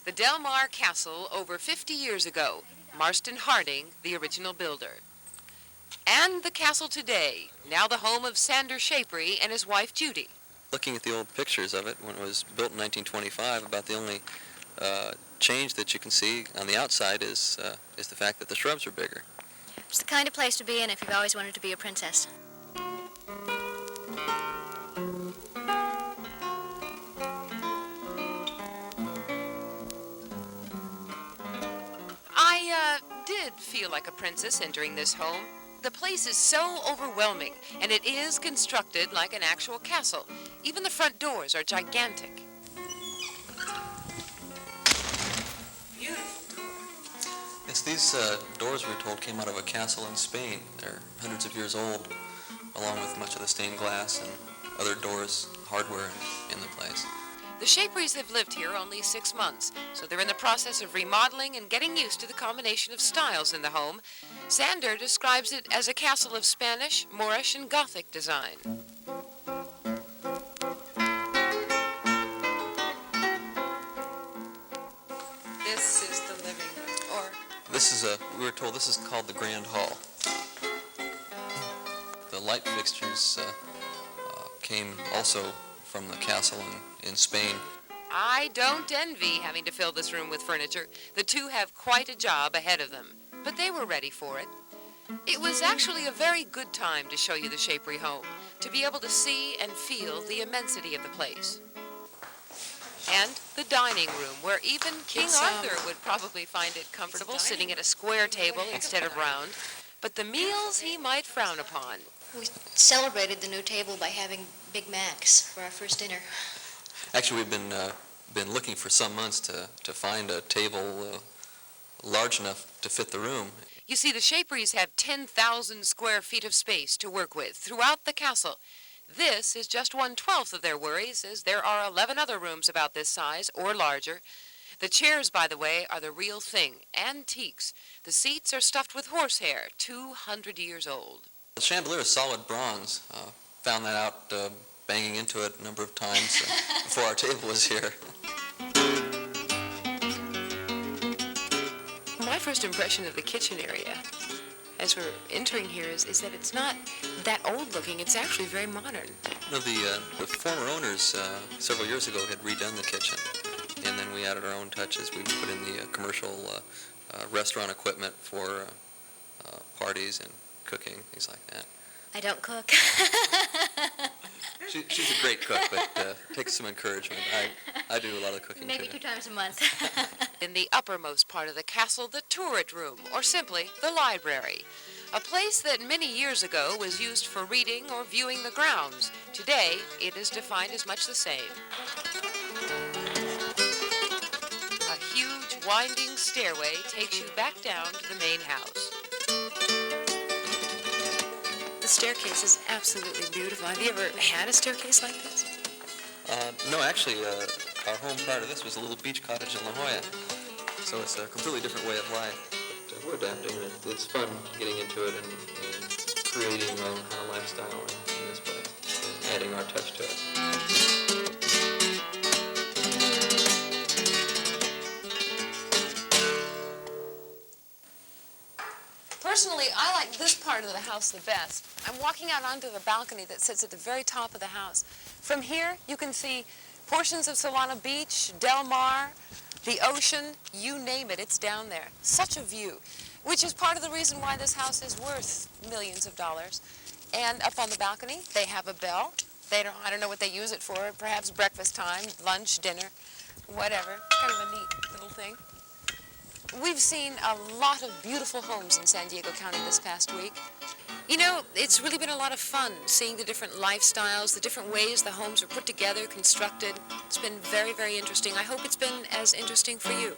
The Del Mar Castle over 50 years ago, Marston Harding, the original builder. And the castle today, now the home of Sandy Shapery and his wife Judi. Looking at the old pictures of it when it was built in 1925, about the only change that you can see on the outside is the fact that the shrubs are bigger. It's the kind of place to be in if you've always wanted to be a princess. I did feel like a princess entering this home. The place is so overwhelming, and it is constructed like an actual castle. Even the front doors are gigantic. Beautiful door. Yes, these doors, we're told, came out of a castle in Spain. They're hundreds of years old, along with much of the stained glass and other doors, hardware in the place. The Shaperys have lived here only 6 months, so they're in the process of remodeling and getting used to the combination of styles in the home. Sander describes it as a castle of Spanish, Moorish, and gothic design. This is the living room, or... We were told this is called the Grand Hall. The light fixtures came also from the castle in Spain. I don't envy having to fill this room with furniture. The two have quite a job ahead of them, but they were ready for it. It was actually a very good time to show you the Shapery home, to be able to see and feel the immensity of the place. And the dining room, where even King Arthur would probably find it comfortable sitting at a square table instead of round, but the meals he might frown upon. We celebrated the new table by having Big Macs for our first dinner. Actually, we've been looking for some months to find a table large enough to fit the room. You see, the Shaperys have 10,000 square feet of space to work with throughout the castle. This is just 1/12 of their worries, as there are 11 other rooms about this size or larger. The chairs, by the way, are the real thing, antiques. The seats are stuffed with horsehair, 200 years old. The chandelier is solid bronze. Found that out banging into it a number of times before our table was here. My first impression of the kitchen area, as we're entering here, is that it's not that old looking. It's actually very modern. You know, the former owners several years ago had redone the kitchen, and then we added our own touches. We put in the commercial restaurant equipment for parties and cooking, things like that. I don't cook. She's a great cook, but takes some encouragement. I do a lot of cooking. Maybe too. 2 times a month. In the uppermost part of the castle, the turret room, or simply the library. A place that many years ago was used for reading or viewing the grounds. Today, it is defined as much the same. A huge winding stairway takes you back down to the main house. The staircase is absolutely beautiful. Have you ever had a staircase like this? No, actually, our home prior to this was a little beach cottage in La Jolla. So it's a completely different way of life. But we're adapting, and it's fun getting into it and creating our own kind of lifestyle in this place, and adding our touch to it. Personally, I like this part of the house the best. I'm walking out onto the balcony that sits at the very top of the house. From here, you can see portions of Solana Beach, Del Mar, the ocean, you name it, it's down there. Such a view, which is part of the reason why this house is worth millions of dollars. And up on the balcony, they have a bell. I don't know what they use it for, perhaps breakfast time, lunch, dinner, whatever. Kind of a neat little thing. We've seen a lot of beautiful homes in San Diego County this past week. You know, it's really been a lot of fun seeing the different lifestyles, the different ways the homes are put together, constructed. It's been very, very interesting. I hope it's been as interesting for you.